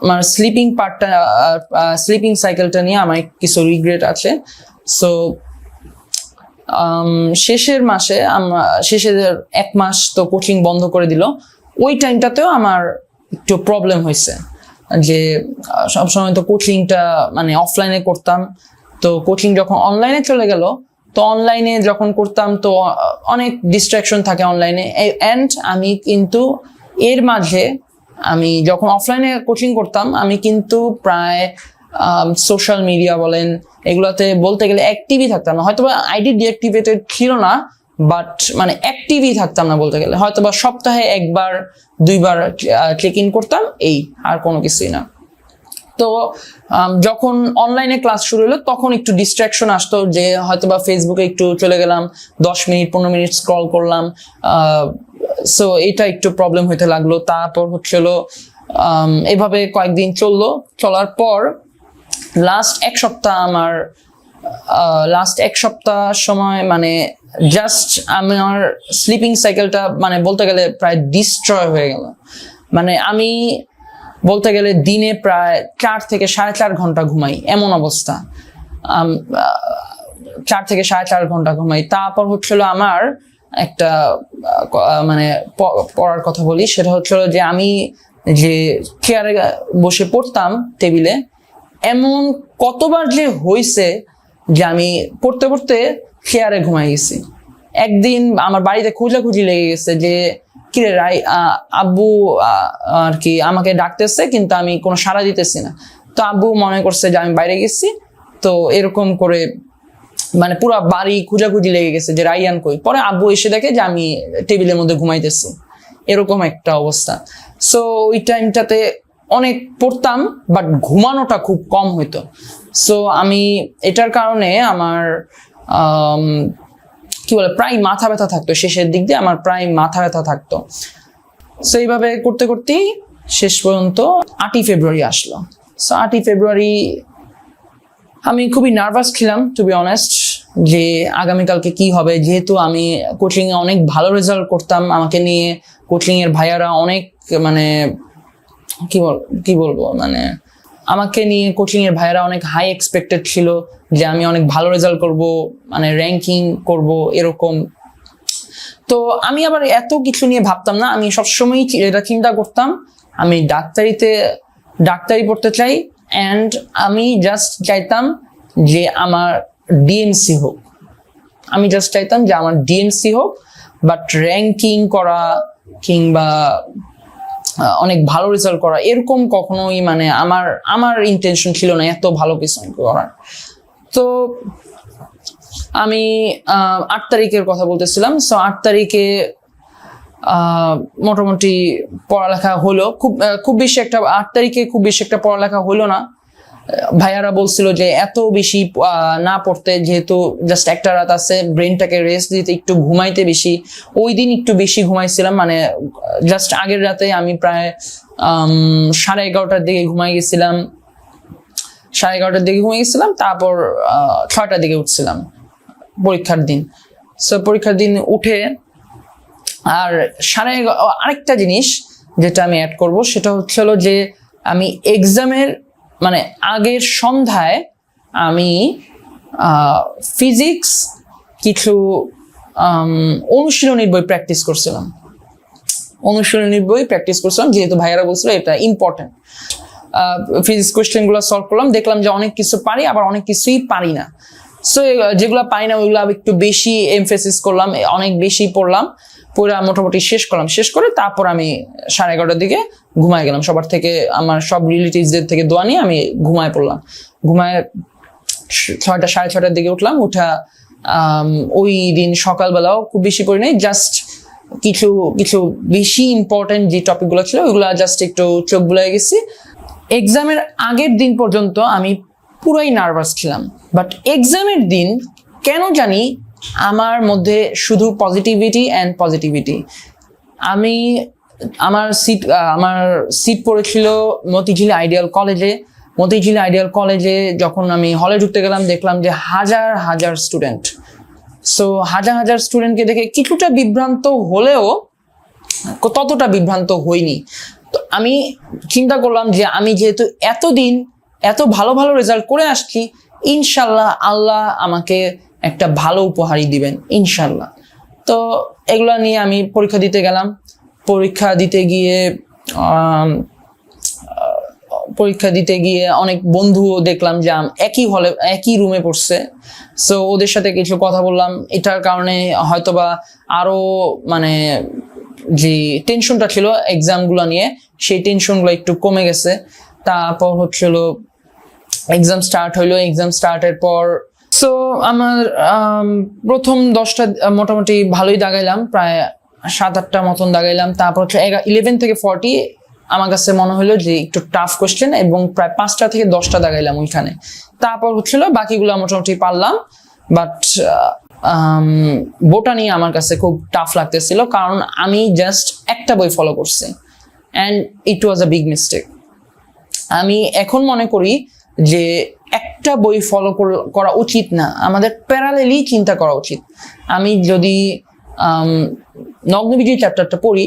আমার স্লিপিং সাইকেলটা নিয়ে আমার কিছু রিগ্রেট আছে। সো শেষের এক মাস তো কোচিং বন্ধ করে দিল। ওই টাইমটাতেও আমার একটু প্রবলেম হয়েছে যে সবসময় তো কোচিংটা মানে অফলাইনে করতাম, তো কোচিং যখন অনলাইনে চলে গেল, তো অনলাইনে যখন করতাম তো অনেক ডিস্ট্রাকশন থাকে অনলাইনে। অ্যান্ড আমি কিন্তু এর মাঝে আমি যখন অফলাইনে কোচিং করতাম আমি কিন্তু প্রায় সোশ্যাল মিডিয়া বলেন এগুলাতে বলতে গেলে অ্যাক্টিভই থাকতাম না। হয়তোবা আইডি ডিঅ্যাক্টিভেটেড ছিল না, বাট মানে অ্যাক্টিভই থাকতাম না বলতে গেলে। হয়তোবা সপ্তাহে 1-2বার চেক ইন করতাম, এই আর কোনো কিছুই না। তো যখন অনলাইনে ক্লাস শুরু হলো তখন একটু ডিস্ট্রাকশন আসতো, যে হয়তোবা ফেসবুকে একটু চলে গেলাম, 10-15 মিনিট স্ক্রল করলাম। সো এটা একটু প্রবলেম হইতে লাগলো। তারপর হচ্ছিলো এভাবে কয়েকদিন চলার পর লাস্ট এক সপ্তাহ সময় মানে জাস্ট আমার স্লিপিং সাইকেলটা মানে বলতে গেলে প্রায় ডিস্ট্রয় হয়ে গেল। মানে আমি বলতে গেলে দিনে প্রায় 4 থেকে 4.5 ঘন্টা ঘুমাই, এমন অবস্থা। 4 থেকে 4.5 ঘন্টা ঘুমাই। তারপর হচ্ছিল আমার একটা মানে পড়ার কথা বলি, সেটা হচ্ছিল যে আমি যে চেয়ারে বসে পড়তাম টেবিলে, এমন কতবার যে হয়েছে যে আমি পড়তে পড়তে চেয়ারে ঘুমাই গেছি। একদিন আমার বাড়িতে খোঁজাখুঁজি লেগে গেছে যে কিরে আব্বু আর কি আমাকে ডাকতেছে, কিন্তু আমি কোনো সাড়া দিতেছি না। তো আব্বু মনে করছে যে আমি বাইরে গেছি, তো এরকম করে মানে পুরো বাড়ি খোঁজাখুঁজি লেগে গেছে যে রাইয়ান কই। পরে আব্বু এসে দেখে যে আমি টেবিলের মধ্যে ঘুমাইতেছি, এরকম একটা অবস্থা। সো ওই টাইমটাতে অনেক পড়তাম, বাট ঘুমানোটা খুব কম হইতো। সো আমি এটার কারণে আমার কি বলে প্রায় মাথা ব্যথা থাকতো, শেষের দিক দিয়ে আমার প্রায় মাথা ব্যথা থাকতো। সো এইভাবে করতে করতেই শেষ পর্যন্ত 8ই ফেব্রুয়ারি আসলো। সো 8ই ফেব্রুয়ারি আমি খুবই নার্ভাস ছিলাম, টু বি অনেস্ট, যে আগামীকালকে কি হবে। যেহেতু আমি কোচিং এ অনেক ভালো রেজাল্ট করতাম, আমাকে নিয়ে কোচিং এর ভাইয়ারা অনেক মানে কি বলবো মানে আমাকে নিয়ে কোচিং এর ভাইয়ারা অনেক হাই এক্সপেক্টেড ছিল যে আমি অনেক ভালো রেজাল্ট করব, মানে র্যাঙ্কিং করব এরকম। তো আমি আবার এত কিছু নিয়ে ভাবতাম না, আমি সবসময় এটা চিন্তা করতাম আমি ডাক্তারি পড়তে চাই, অ্যান্ড আমি জাস্ট চাইতাম যে আমার ডিএনসি হোক। বাট র্যাঙ্কিং করা কিংবা অনেক ভালো রেজাল্ট করা এরকম কখনোই মানে আমার ইন্টেনশন ছিল না এত ভালো কিছু করার। তো আমি 8 তারিখের কথা বলতেছিলাম। সো 8 তারিখে মোটামুটি পড়ালেখা হলো, খুব বেশি একটা 8 তারিখে খুব বেশি একটা পড়ালেখা হলো না। ভাইয়ারা বলছিল যে এত বেশি না পড়তে, যেহেতু জাস্ট একটা রাত আছে, ব্রেনটাকে রেস্ট দিতে, একটু ঘুমাইতে বেশি। ওই দিন একটু বেশি ঘুমাইছিলাম, মানে জাস্ট আগের রাতে আমি প্রায় 11:30টার দিকে ঘুমাই গেছিলাম। 11:30টার দিকে ঘুমিয়ে গেছিলাম, তারপর 6টার দিকে উঠছিলাম পরীক্ষার দিন। সো পরীক্ষার দিন উঠে আর আরেকটা জিনিস যেটা আমি অ্যাড করব সেটা হচ্ছিল যে আমি এক্সামের মানে আগের সন্ধ্যায় আমি ফিজিক্স কিছু অনুশীলনীর বই প্র্যাকটিস করছিলাম। যেহেতু ভাইয়ারা বলছিল এটা ইম্পর্টেন্ট। ফিজিক্স কোয়েশ্চেন গুলো সলভ করলাম, দেখলাম যে অনেক কিছু পারি, আবার অনেক কিছুই পারি না। সো যেগুলো পারি না ওইগুলো একটু বেশি এমফেসিস করলাম, অনেক বেশি পড়লাম, পুরো মোটামুটি শেষ করে তারপর আমি 11:30টার দিকে ঘুমায় গেলাম। সবার থেকে আমার সব রিলেটিভসদের থেকে দোয়া নিয়ে আমি ঘুমায় পড়লাম। ঘুমায় 6টা 6:30টার দিকে উঠলাম। ওই দিন সকালবেলাও খুব বেশি পড়ি নাই, জাস্ট কিছু বেশি ইম্পর্টেন্ট যে টপিকগুলো ছিল ওইগুলো জাস্ট একটু চোখ বুলাই গেছি। এক্সামের আগের দিন পর্যন্ত আমি পুরাই নার্ভাস ছিলাম, বাট এক্সামের দিন কেন জানি আমার মধ্যে শুধু পজিটিভিটি অ্যান্ড পজিটিভিটি। আমি আমার সিট পড়েছিল মতিঝিল আইডিয়াল কলেজে। মতিঝিল আইডিয়াল কলেজে যখন আমি হলে ঢুকতে গেলাম, দেখলাম যে হাজার হাজার স্টুডেন্ট। সো হাজার হাজার স্টুডেন্টকে দেখে কিছুটা বিভ্রান্ত হলেও ততটা বিভ্রান্ত হইনি। তো আমি চিন্তা করলাম যে আমি যেহেতু এতদিন এত ভালো ভালো রেজাল্ট করে আসছি, ইনশাল্লাহ আল্লাহ আমাকে একটা ভালো উপহারই দিবেন ইনশাল্লাহ। তো এগুলা নিয়ে আমি পরীক্ষা দিতে গেলাম। পরীক্ষা দিতে গিয়ে অনেক বন্ধুও দেখলাম যে একই হলে একই রুমে পড়ছে। সো ওদের সাথে কিছু কথা বললাম, এটার কারণে হয়তোবা আরো মানে যে টেনশনটা ছিল এক্সামগুলো নিয়ে, সেই টেনশনগুলো একটু কমে গেছে। তারপর হচ্ছিল এক্সাম স্টার্ট হইলো। এক্সাম স্টার্টের পর সো আমার প্রথম 10টা মোটামুটি ভালোই দাগাইলাম, প্রায় 7-8টা মতন দাগাইলাম। তারপর হচ্ছে 11 থেকে 40 আমার কাছে মনে হলো যে একটু টাফ কোশ্চেন, এবং প্রায় 5টা থেকে 10টা দাগাইলাম ওইখানে। তারপর হচ্ছিল বাকিগুলো মোটামুটি পারলাম। বাট বোটানি আমার কাছে খুব টাফ লাগতেছিল, কারণ আমি জাস্ট একটা বই ফলো করছি, and it was a big mistake. আমি এখন মনে করি যে একটা বই ফলো করা উচিত না, আমাদের প্যারালেলি চিন্তা করা উচিত। আমি যদি নগ্নবীজির চ্যাপ্টারটা পড়ি,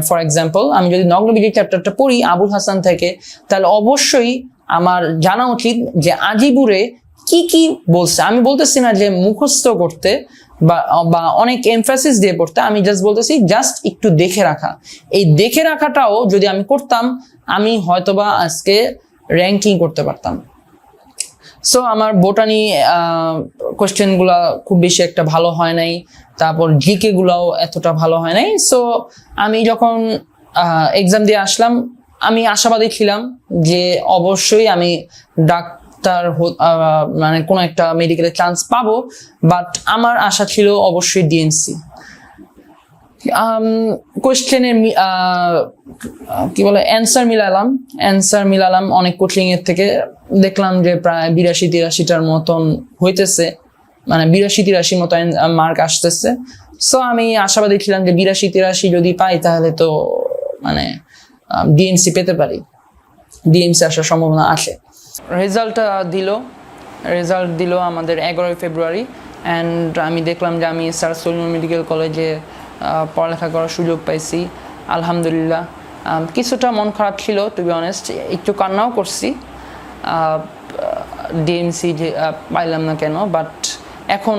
ফর এক্সাম্পল আমি যদি নগ্নবীজির চ্যাপ্টারটা পড়ি আবুল হাসান থেকে, তাহলে অবশ্যই আমার জানা উচিত যে আজিবুরে কি কি বলছে। আমি বলতেছি না যে মুখস্থ করতে বা অনেক এমফাসিস দিয়ে পড়তে, আমি জাস্ট বলতেছি জাস্ট একটু দেখে রাখা। এই দেখে রাখাটাও যদি আমি করতাম, আমি হয়তোবা আজকে র্যাঙ্কিং করতে পারতাম। সো আমার বোটানি কোশ্চেন গুলা খুব বেশি একটা ভালো হয় নাই, তারপর জিকে গুলাও এতটা ভালো হয় নাই। সো আমি যখন এক্সাম দিয়ে আসলাম, আমি আশাবাদী ছিলাম যে অবশ্যই আমি ডাক্তার মানে কোনো একটা মেডিকেলের চান্স পাবো। বাট আমার আশা ছিল অবশ্যই ডিএমসি। কোশ্চেনের কি বলে অ্যান্সার মিলালাম অনেক কোচিং এর থেকে, দেখলাম যে প্রায় 82-83টার মতন হইতেছে, মানে 82-83 মতো মার্ক আসতেছে। সো আমি আশাবাদী ছিলাম যে 82-83 যদি পাই তাহলে তো মানে ডিএমসি পেতে পারি, ডিএমসি আসার সম্ভাবনা আছে। রেজাল্ট দিল আমাদের 11 ফেব্রুয়ারি, অ্যান্ড আমি দেখলাম যে আমি স্যার সলিমুল্লাহ মেডিকেল কলেজে পড়ালেখা করার সুযোগ পাইছি, আলহামদুলিল্লাহ। কিছুটা মন খারাপ ছিল, টু বি অনেস্ট, একটু কান্নাও করছি ডিএমসি যে পাইলাম না কেন। বাট এখন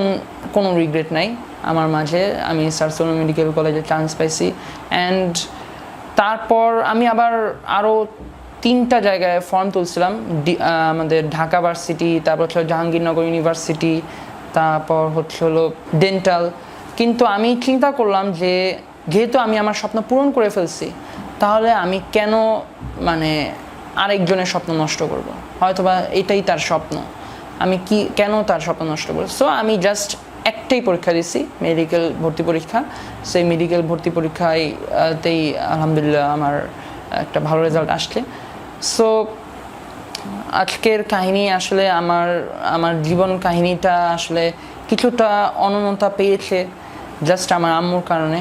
কোনো রিগ্রেট নাই আমার মাঝে, আমি স্যার সলিমুল্লাহ মেডিকেল কলেজে চান্স পাইছি। অ্যান্ড তারপর আমি আবার আরও 3টা জায়গায় ফর্ম তুলছিলাম, আমাদের ঢাকা ভার্সিটি, তারপর হচ্ছে জাহাঙ্গীরনগর ইউনিভার্সিটি, তারপর হলো ডেন্টাল। কিন্তু আমি চিন্তা করলাম যে যেহেতু আমি আমার স্বপ্ন পূরণ করে ফেলছি, তাহলে আমি কেন মানে আরেকজনের স্বপ্ন নষ্ট করব? হয়তোবা এটাই তার স্বপ্ন, আমি কেন তার স্বপ্ন নষ্ট করব? সো আমি জাস্ট একটাই পরীক্ষা দিছি, মেডিকেল ভর্তি পরীক্ষা। সেই মেডিকেল ভর্তি পরীক্ষাতেই আলহামদুলিল্লাহ আমার একটা ভালো রেজাল্ট আসছে। সো আজকের কাহিনী আসলে আমার জীবন কাহিনীটা আসলে কিছুটা অনন্যতা পেয়েছে জাস্ট আমার আম্মুর কারণে।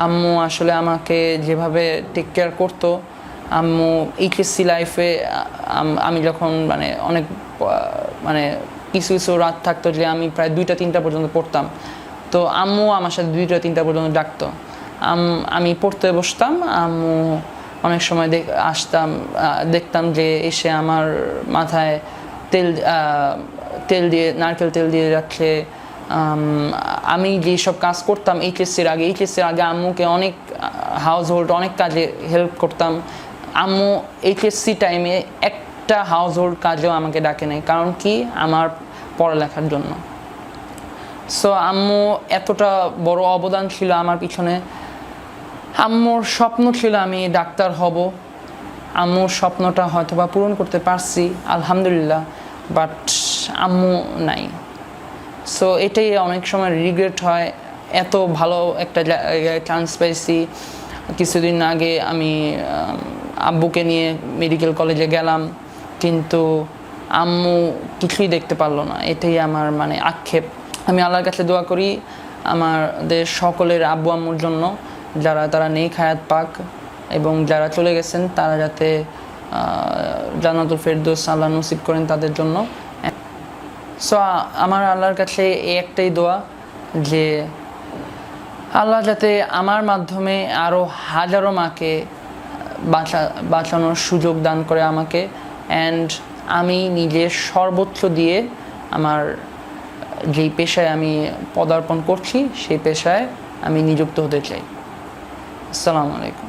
আম্মু আসলে আমাকে যেভাবে টেক কেয়ার করতো, আম্মু এইচএসসি লাইফে আমি যখন অনেক কিছু কিছু রাত থাকতো যে আমি প্রায় 2টা-3টা পর্যন্ত পড়তাম, তো আম্মু আমার সাথে 2টা-3টা পর্যন্ত ডাকতো। আমি পড়তে বসতাম, আম্মু অনেক সময় দেখতাম যে এসে আমার মাথায় নারকেল তেল দিয়ে রাখছে। আমি যেসব কাজ করতাম এইচএসসির আগে আম্মুকে অনেক হাউসহোল্ড অনেক কাজে হেল্প করতাম। আম্মু এইচএসসি টাইমে একটা হাউসহোল্ড কাজেও আমাকে ডাকে নাই, কারণ কি? আমার পড়ালেখার জন্য। সো আম্মু এতটা বড় অবদান ছিল আমার পিছনে। আম্মুর স্বপ্ন ছিল আমি ডাক্তার হব, আম্মুর স্বপ্নটা হয়তোবা পূরণ করতে পারছি আলহামদুলিল্লাহ, বাট আম্মু নাই। সো এটাই অনেক সময় রিগ্রেট হয়, এত ভালো একটা জায়গায় চান্স পাইছি। কিছুদিন আগে আমি আব্বুকে নিয়ে মেডিকেল কলেজে গেলাম, কিন্তু আম্মু কিছুই দেখতে পারলো না, এটাই আমার মানে আক্ষেপ। আমি আল্লাহর কাছে দোয়া করি আমাদের সকলের আব্বু আম্মুর জন্য, যারা তারা নেক হায়াত পাক, এবং যারা চলে গেছেন তারা যাতে জান্নাতুল ফেরদৌস আল্লাহ নসিব করেন তাদের জন্য। সো আমার আল্লাহর কাছে এই একটাই দোয়া যে আল্লাহ যাতে আমার মাধ্যমে আরও হাজারো মাকে বাঁচানোর সুযোগ দান করে আমাকে, অ্যান্ড আমি নিজের সর্বোচ্চ দিয়ে আমার যেই পেশায় আমি পদার্পণ করছি সেই পেশায় আমি নিযুক্ত হতে চাই। আসসালামু আলাইকুম।